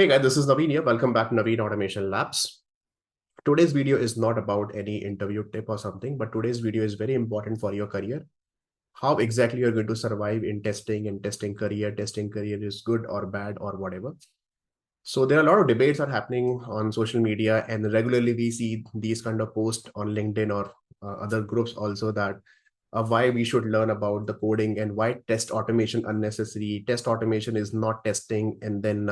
Hey guys, this is Naveen here. Welcome back to Naveen Automation Labs. Today's video is not about any interview tip or something, but today's video is very important for your career. How exactly you're going to survive in testing and testing career is good or bad or whatever. So there are a lot of debates are happening on social media, and regularly we see these kind of posts on LinkedIn or other groups also that why we should learn about the coding and why test automation unnecessary. Test automation is not testing, and then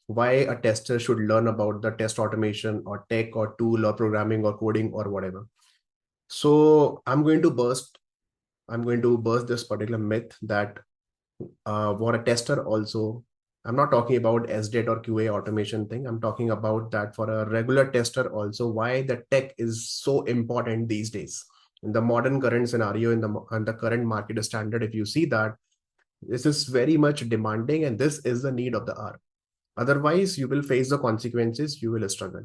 why a tester should learn about the test automation or tech or tool or programming or coding or whatever. So I'm going to burst this particular myth that for a tester also, I'm not talking about SDET or QA automation thing. I'm talking about that for a regular tester also, why the tech is so important these days. In the modern current scenario, in the current market standard, if you see that, this is very much demanding and this is the need of the hour. Otherwise, you will face the consequences, you will struggle.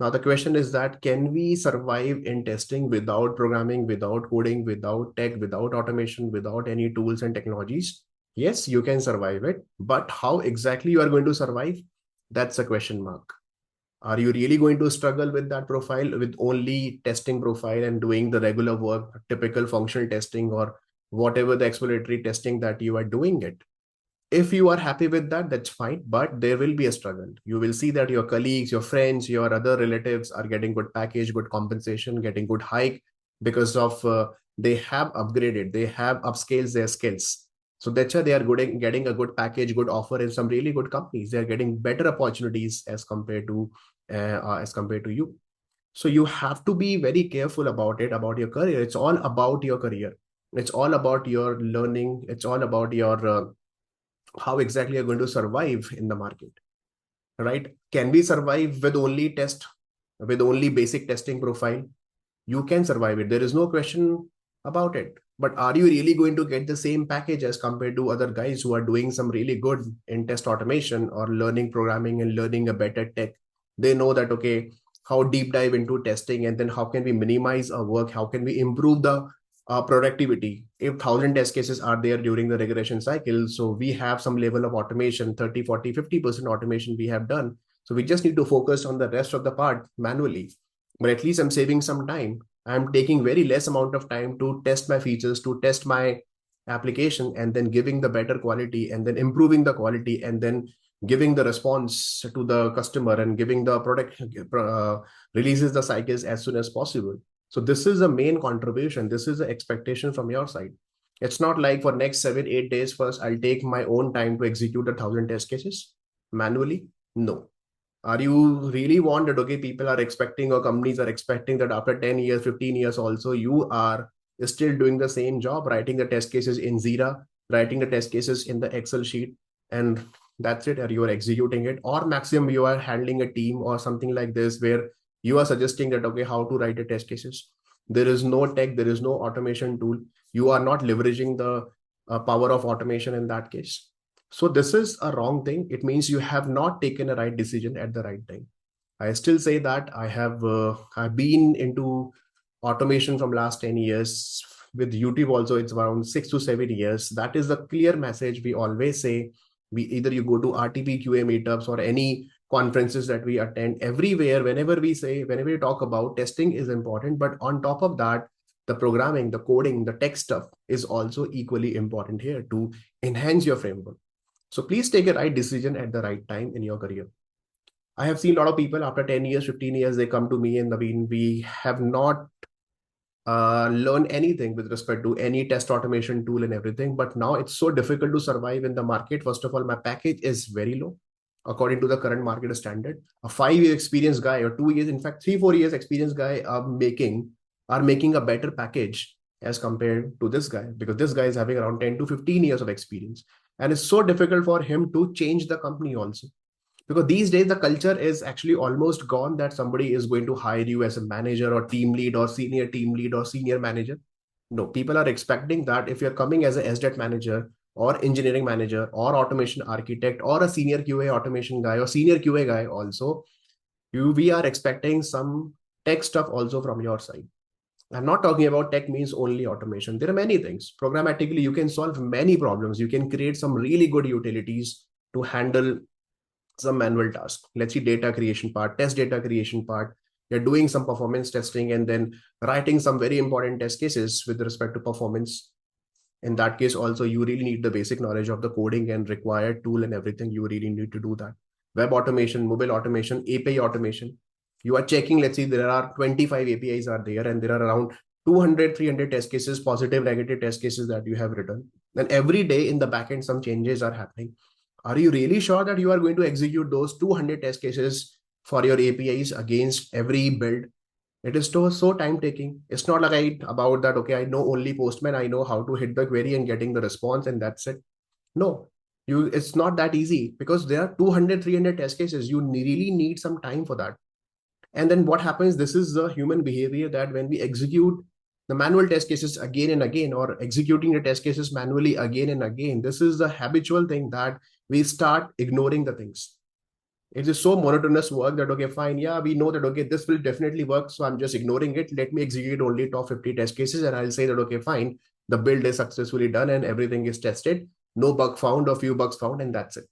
Now, the question is that can we survive in testing without programming, without coding, without tech, without automation, without any tools and technologies? Yes, you can survive it, but how exactly you are going to survive? That's a question mark. Are you really going to struggle with that profile with only testing profile and doing the regular work, typical functional testing or whatever the exploratory testing that you are doing it? If you are happy with that, that's fine, but there will be a struggle. You will see that your colleagues, your friends, your other relatives are getting good package, good compensation, getting good hike because of they have upgraded, they have upscaled their skills. So that's why they are getting a good package, good offer in some really good companies. They are getting better opportunities as compared to you. So you have to be very careful about it, about your career. It's all about your career. It's all about your learning. It's all about your how exactly you're going to survive in the market, right? Can we survive with only basic testing profile? You can survive it. There is no question about it. But are you really going to get the same package as compared to other guys who are doing some really good in test automation or learning programming and learning a better tech? They know that, okay, how deep dive into testing and then how can we minimize our work? How can we improve the productivity? If 1,000 test cases are there during the regression cycle, so we have some level of automation, 30, 40, 50% automation we have done. So we just need to focus on the rest of the part manually. But at least I'm saving some time. I'm taking very less amount of time to test my features, to test my application, and then giving the better quality, and then improving the quality, and then giving the response to the customer and giving the product releases the cycles as soon as possible. So this is a main contribution. This is the expectation from your side. It's not like for next 7, 8 days first, I'll take my own time to execute 1,000 test cases manually. No. Are you really want that, okay, people are expecting or companies are expecting that after 10 years, 15 years also, you are still doing the same job, writing the test cases in Zira, writing the test cases in the Excel sheet, and that's it, or you are executing it, or maximum you are handling a team or something like this where you are suggesting that, okay, how to write the test cases. There is no tech, there is no automation tool. You are not leveraging the power of automation in that case. So this is a wrong thing. It means you have not taken a right decision at the right time. I still say that I've been into automation from last 10 years. With YouTube also, it's around 6 to 7 years. That is the clear message we always say. We either you go to RTPQA meetups or any conferences that we attend, everywhere, whenever we talk about testing is important, but on top of that, the programming, the coding, the tech stuff is also equally important here to enhance your framework. So please take a right decision at the right time in your career. I have seen a lot of people after 10 years, 15 years, they come to me and Naveen, we have not learned anything with respect to any test automation tool and everything. But now it's so difficult to survive in the market. First of all, my package is very low according to the current market standard. A 5 year experience guy or 2 years, in fact, 3, 4 years experience guy are making a better package as compared to this guy, because this guy is having around 10 to 15 years of experience. And it's so difficult for him to change the company also. Because these days, the culture is actually almost gone that somebody is going to hire you as a manager or team lead or senior manager. No, people are expecting that if you're coming as a SDET manager or engineering manager or automation architect or a senior QA automation guy or senior QA guy also, we are expecting some tech stuff also from your side. I'm not talking about tech means only automation. There are many things. Programmatically, you can solve many problems. You can create some really good utilities to handle some manual task. Let's see data creation part, test data creation part. You're doing some performance testing and then writing some very important test cases with respect to performance. In that case, also, you really need the basic knowledge of the coding and required tool and everything. You really need to do that. Web automation, mobile automation, API automation. You are checking, let's see, there are 25 APIs are there and there are around 200, 300 test cases, positive, negative test cases that you have written. And every day in the backend, some changes are happening. Are you really sure that you are going to execute those 200 test cases for your APIs against every build? It is so time taking. It's not like about that, okay, I know only Postman, I know how to hit the query and getting the response and that's it. No, it's not that easy because there are 200, 300 test cases. You really need some time for that. And then what happens, this is the human behavior that when we execute the manual test cases again and again, or executing the test cases manually again and again, this is the habitual thing that we start ignoring the things. It is so monotonous work that, okay, fine, yeah, we know that, okay, this will definitely work, so I'm just ignoring it. Let me execute only top 50 test cases and I'll say that, okay, fine, the build is successfully done and everything is tested, no bug found or few bugs found, and that's it.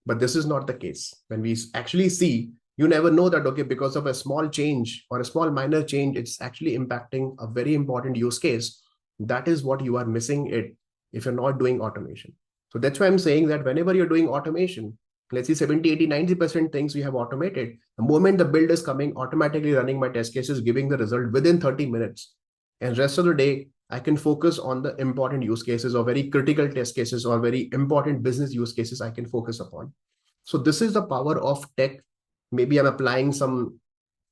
But this is not the case. When we actually see, you never know that, okay, because of a small change or a small minor change, it's actually impacting a very important use case. That is what you are missing it if you're not doing automation. So that's why I'm saying that whenever you're doing automation, let's see 70, 80, 90% things we have automated. The moment the build is coming, automatically running my test cases, giving the result within 30 minutes. And rest of the day, I can focus on the important use cases or very critical test cases or very important business use cases I can focus upon. So this is the power of tech. Maybe I'm applying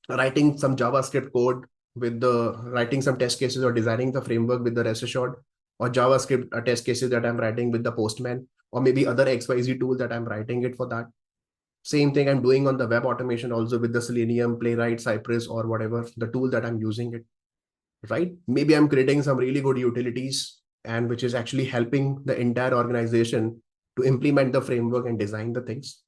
writing some JavaScript code with the writing some test cases or designing the framework with the RestAssured, or JavaScript test cases that I'm writing with the Postman, or maybe other XYZ tool that I'm writing it for that. Same thing I'm doing on the web automation also with the Selenium, Playwright, Cypress, or whatever the tool that I'm using it, right? Maybe I'm creating some really good utilities and which is actually helping the entire organization to implement the framework and design the things.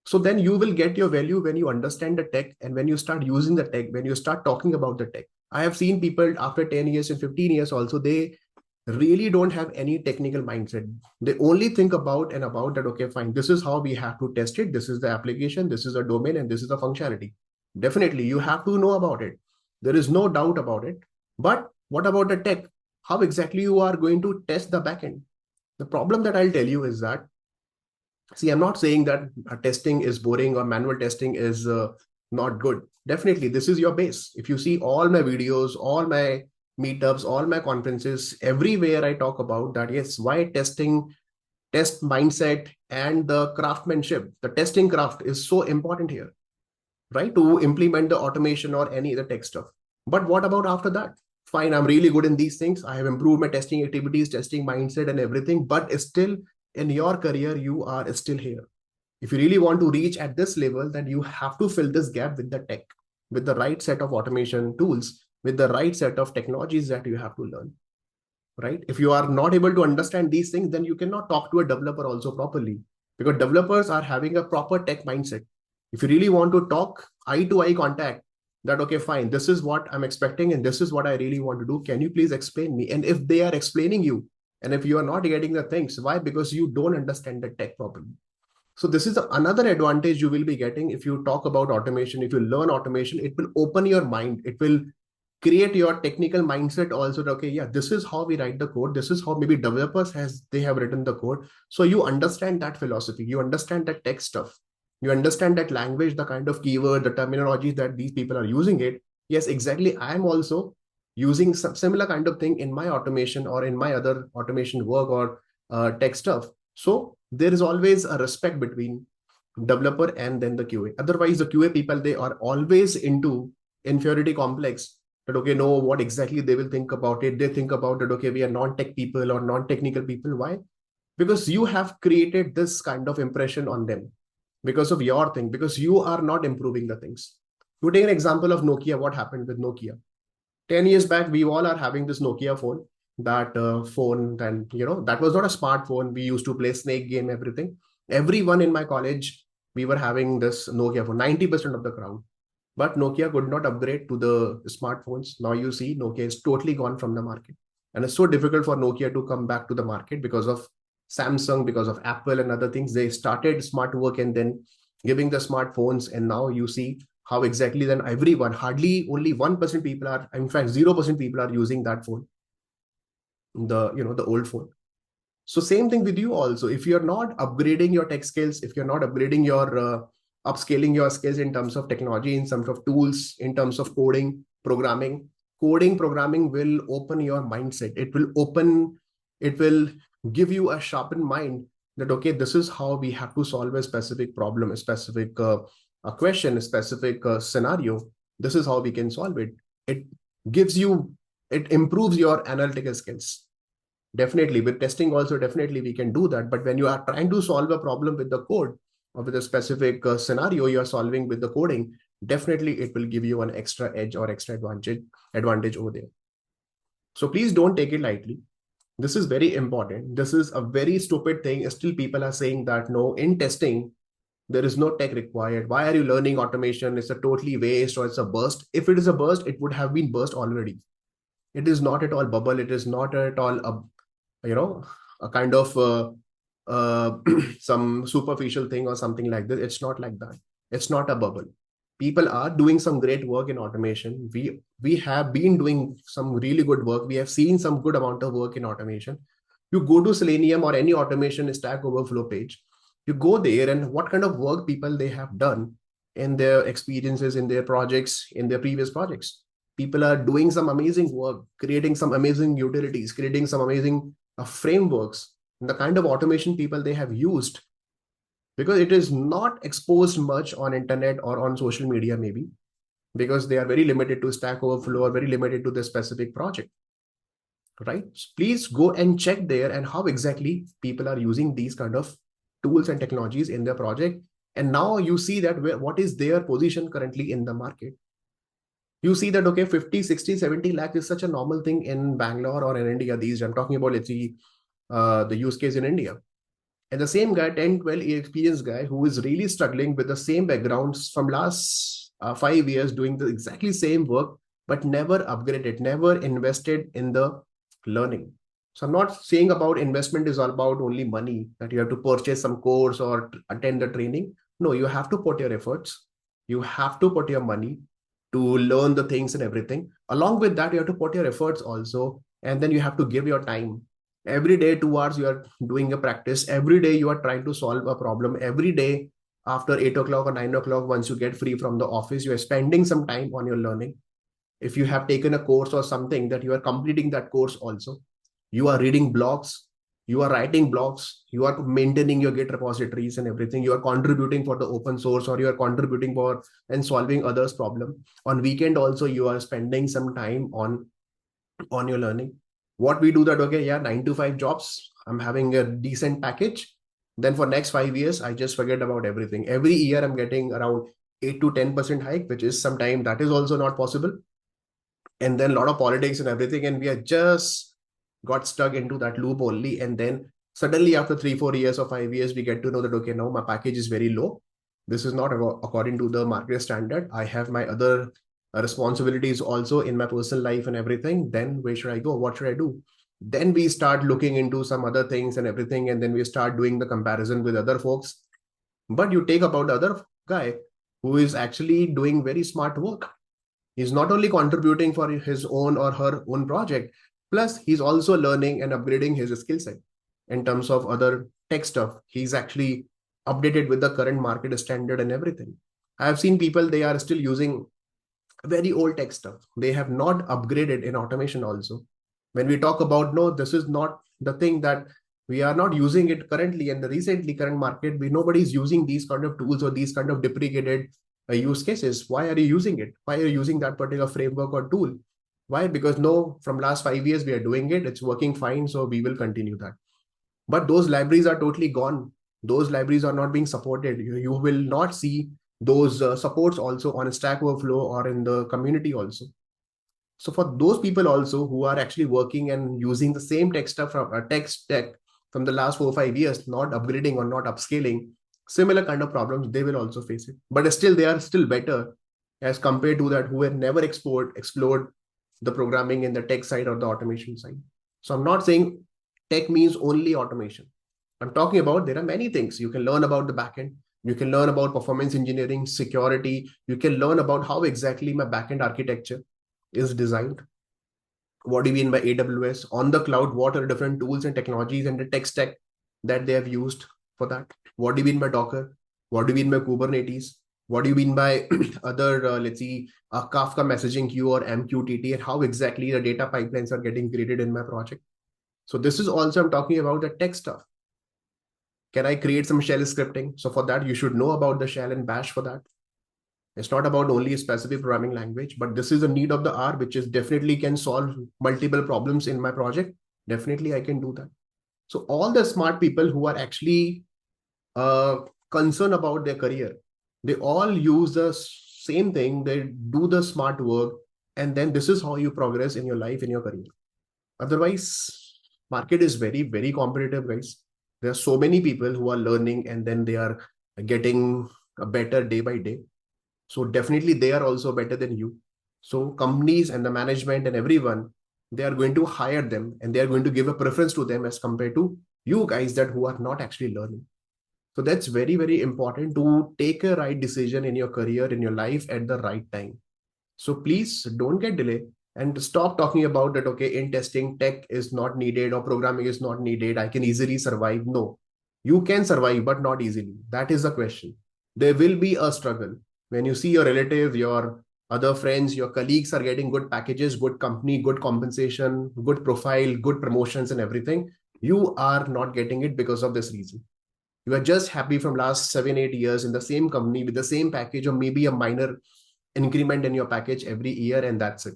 So then you will get your value when you understand the tech and when you start using the tech, when you start talking about the tech. I have seen people after 10 years and 15 years also, they really don't have any technical mindset. They only think about that, okay, fine, this is how we have to test it. This is the application, this is the domain, and this is the functionality. Definitely, you have to know about it. There is no doubt about it. But what about the tech? How exactly you are going to test the backend? The problem that I'll tell you is that, see, I'm not saying that testing is boring or manual testing is not good. Definitely, this is your base. If you see all my videos, all my meetups, all my conferences, everywhere I talk about that, yes, why testing, test mindset, and the craftsmanship, the testing craft is so important here, right? To implement the automation or any other tech stuff. But what about after that? Fine, I'm really good in these things. I have improved my testing activities, testing mindset, and everything, but still in your career, you are still here. If you really want to reach at this level, then you have to fill this gap with the tech, with the right set of automation tools, with the right set of technologies that you have to learn, right? If you are not able to understand these things, then you cannot talk to a developer also properly, because developers are having a proper tech mindset. If you really want to talk eye to eye contact, that, okay, fine, this is what I'm expecting and this is what I really want to do. Can you please explain me? And if they are explaining you, and if you are not getting the things, why? Because you don't understand the tech properly. So this is another advantage you will be getting if you talk about automation. If you learn automation, it will open your mind. It will create your technical mindset also. Okay, yeah, this is how we write the code. This is how maybe developers they have written the code. So you understand that philosophy. You understand that tech stuff. You understand that language, the kind of keyword, the terminology that these people are using it. Yes, exactly. I am also using some similar kind of thing in my automation or in my other automation work or tech stuff. So there is always a respect between developer and then the QA. Otherwise, the QA people, they are always into inferiority complex that, okay, no, what exactly they will think about it. They think about it, okay, we are non-tech people or non-technical people. Why? Because you have created this kind of impression on them because of your thing, because you are not improving the things. To take an example of Nokia, what happened with Nokia? 10 years back, we all are having this Nokia phone. That phone, then, that was not a smartphone. We used to play snake game, everything. Everyone in my college, we were having this Nokia phone, 90% of the crowd. But Nokia could not upgrade to the smartphones. Now you see Nokia is totally gone from the market. And it's so difficult for Nokia to come back to the market because of Samsung, because of Apple and other things. They started smart work and then giving the smartphones, and now you see how exactly then everyone, hardly only 1% people are, in fact 0% people are using that phone, the old phone. So same thing with you also. If you're not upgrading your tech skills, if you're not upgrading your upscaling your skills in terms of technology, in terms of tools, in terms of coding programming will open your mindset. It will give you a sharpened mind that, okay, this is how we have to solve a specific problem, a specific a question, a specific scenario. This is how we can solve it. It gives you, it improves your analytical skills. Definitely, with testing also, definitely we can do that. But when you are trying to solve a problem with the code or with a specific scenario you are solving with the coding, definitely it will give you an extra edge or extra advantage over there. So please don't take it lightly. This is very important. This is a very stupid thing. Still, people are saying that no, in testing, there is no tech required. Why are you learning automation? It's a totally waste, or it's a burst. If it is a burst, it would have been burst already. It is not at all bubble. It is not at all a kind of some superficial thing or something like this. It's not like that. It's not a bubble. People are doing some great work in automation. We have been doing some really good work. We have seen some good amount of work in automation. You go to Selenium or any automation Stack Overflow page, you go there, and what kind of work people they have done in their experiences, in their projects, in their previous projects. People are doing some amazing work, creating some amazing utilities, creating some amazing frameworks, the kind of automation people they have used, because it is not exposed much on internet or on social media, maybe because they are very limited to Stack Overflow or very limited to the specific project, right? So please go and check there and how exactly people are using these kind of tools and technologies in their project. And now you see that what is their position currently in the market. You see that, okay, 50, 60, 70 lakh is such a normal thing in Bangalore or in India. I'm talking about, let's see, the use case in India. And the same guy, 10, 12 year experienced guy who is really struggling with the same backgrounds from last 5 years doing the exactly same work, but never upgraded, never invested in the learning. So I'm not saying about investment is all about only money, that you have to purchase some course or attend the training. No, you have to put your efforts. You have to put your money to learn the things and everything. Along with that, you have to put your efforts also. And then you have to give your time. Every day, 2 hours, you are doing a practice. Every day, you are trying to solve a problem. Every day, after 8 o'clock or 9 o'clock, once you get free from the office, you are spending some time on your learning. If you have taken a course or something, that you are completing that course also. You are reading blogs, you are writing blogs, you are maintaining your Git repositories and everything. You are contributing for the open source, or you are contributing for and solving others' problem. On weekend also, you are spending some time on your learning. What we do that, okay, yeah, 9 to 5 jobs, I'm having a decent package. Then for next 5 years, I just forget about everything. Every year I'm getting around 8 to 10% hike, which is sometime that is also not possible. And then a lot of politics and everything, and we are just got stuck into that loop only. And then suddenly after 3, 4 years or 5 years, we get to know that, okay, now my package is very low. This is not according to the market standard. I have my other responsibilities also in my personal life and everything. Then where should I go? What should I do? Then we start looking into some other things and everything. And then we start doing the comparison with other folks. But you take about the other guy who is actually doing very smart work. He's not only contributing for his own or her own project, plus he's also learning and upgrading his skill set in terms of other tech stuff. He's actually updated with the current market standard and everything. I have seen people, they are still using very old tech stuff. They have not upgraded in automation also. When we talk about, no, this is not the thing, that we are not using it currently in the recently current market. Nobody's using these kind of tools or these kind of deprecated use cases. Why are you using it? Why are you using that particular framework or tool? Why? Because no, from last 5 years we are doing it. It's working fine. So we will continue that. But those libraries are totally gone. Those libraries are not being supported. You will not see those supports also on Stack Overflow or in the community also. So for those people also who are actually working and using the same tech stuff from tech stack from the last 4 or 5 years, not upgrading or not upscaling, similar kind of problems, they will also face it. But still, they are still better as compared to that who have never explored the programming in the tech side or the automation side. So I'm not saying tech means only automation. I'm talking about there are many things. You can learn about the backend. You can learn about performance engineering, security. You can learn about how exactly my backend architecture is designed. What do you mean by AWS? On the cloud, what are different tools and technologies and the tech stack that they have used for that? What do you mean by Docker? What do you mean by Kubernetes? What do you mean by other, let's see, Kafka messaging queue or MQTT, and how exactly the data pipelines are getting created in my project? So this is also, I'm talking about the tech stuff. Can I create some shell scripting? So for that, you should know about the shell and bash for that. It's not about only a specific programming language, but this is a need of the hour, which is definitely can solve multiple problems in my project. Definitely, I can do that. So all the smart people who are actually uh, concerned about their career, they all use the same thing. They do the smart work, and then this is how you progress in your life, in your career. Otherwise, market is very, very competitive, guys. There are so many people who are learning, and then they are getting better day by day. So definitely they are also better than you. So companies and the management and everyone, they are going to hire them, and they are going to give a preference to them as compared to you guys that who are not actually learning. So that's very, very important to take a right decision in your career, in your life at the right time. So please don't get delayed and stop talking about that. Okay, in testing, tech is not needed or programming is not needed. I can easily survive. No, you can survive, but not easily. That is the question. There will be a struggle. When you see your relative, your other friends, your colleagues are getting good packages, good company, good compensation, good profile, good promotions, and everything, you are not getting it because of this reason. You are just happy from last 7, 8 years in the same company with the same package, or maybe a minor increment in your package every year, and that's it,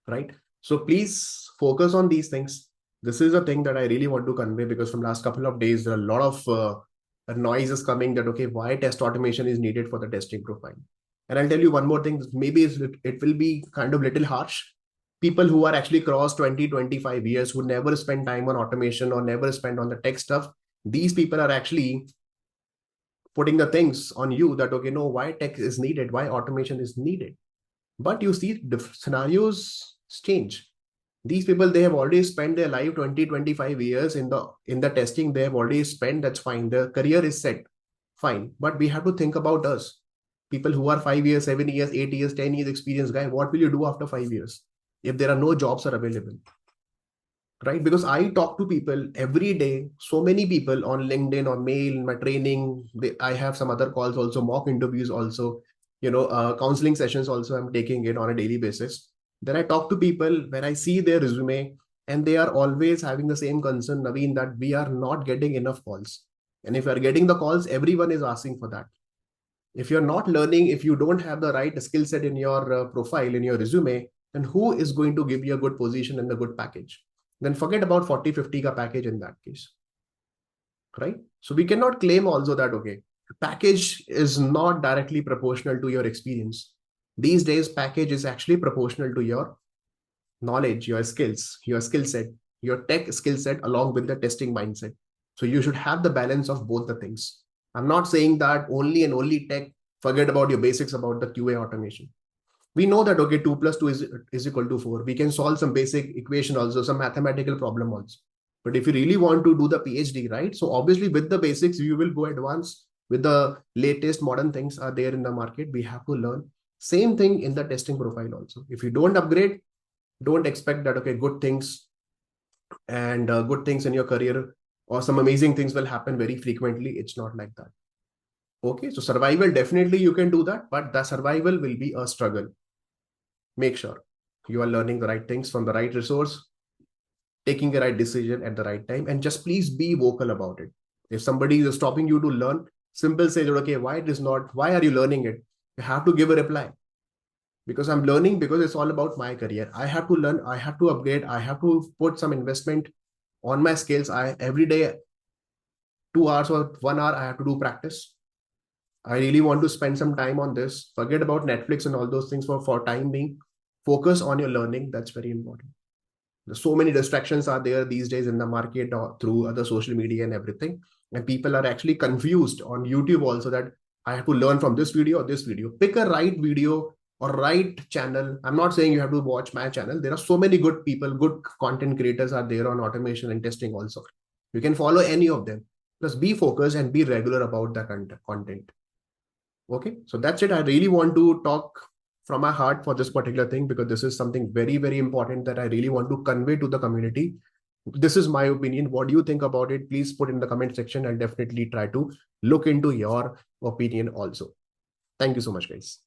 right? So please focus on these things. This is a thing that I really want to convey, because from last couple of days there are a lot of noise is coming that okay, why test automation is needed for the testing profile. And I'll tell you one more thing, maybe it will be kind of little harsh. People who are actually cross 20, 25 years, who never spend time on automation or never spend on the tech stuff, these people are actually putting the things on you that okay, no, why tech is needed, why automation is needed. But you see, the scenarios change. These people, they have already spent their life 20, 25 years in the testing. They have already spent, that's fine, their career is set, fine. But we have to think about us, people who are 5 years, 7 years, 8 years, 10 years experience. Guy, what will you do after 5 years if there are no jobs are available? Right? Because I talk to people every day, so many people on LinkedIn or mail, my training, I have some other calls also, mock interviews also, counseling sessions also, I'm taking it on a daily basis. Then I talk to people when I see their resume, and they are always having the same concern, Naveen, that we are not getting enough calls. And if we are getting the calls, everyone is asking for that. If you're not learning, if you don't have the right skill set in your profile, in your resume, then who is going to give you a good position and a good package? Then forget about 40, 50 ka package in that case, right? So we cannot claim also that, okay, package is not directly proportional to your experience. These days, package is actually proportional to your knowledge, your skills, your skill set, your tech skill set, along with the testing mindset. So you should have the balance of both the things. I'm not saying that only and only tech, forget about your basics about the QA automation. We know that, okay, 2 plus 2 is equal to 4. We can solve some basic equation also, some mathematical problem also. But if you really want to do the PhD, right? So obviously with the basics, you will go advanced with the latest modern things are there in the market. We have to learn. Same thing in the testing profile also. If you don't upgrade, don't expect that, okay, good things and good things in your career or some amazing things will happen very frequently. It's not like that. Okay, so survival, definitely you can do that, but the survival will be a struggle. Make sure you are learning the right things from the right resource, taking the right decision at the right time, and just please be vocal about it. If somebody is stopping you to learn, simple say that, okay, why it is not, why are you learning it? You have to give a reply. Because I'm learning, because it's all about my career. I have to learn, I have to upgrade, I have to put some investment on my skills. I every day, 2 hours or 1 hour, I have to do practice. I really want to spend some time on this. Forget about Netflix and all those things for time being. Focus on your learning. That's very important. There's so many distractions are there these days in the market or through other social media and everything. And people are actually confused on YouTube also that I have to learn from this video or this video. Pick a right video or right channel. I'm not saying you have to watch my channel. There are so many good people, good content creators are there on automation and testing also. You can follow any of them. Just be focused and be regular about the content. Okay, so that's it. I really want to talk from my heart for this particular thing because this is something very, very important that I really want to convey to the community. This is my opinion. What do you think about it? Please put in the comment section. I'll definitely try to look into your opinion also. Thank you so much, guys.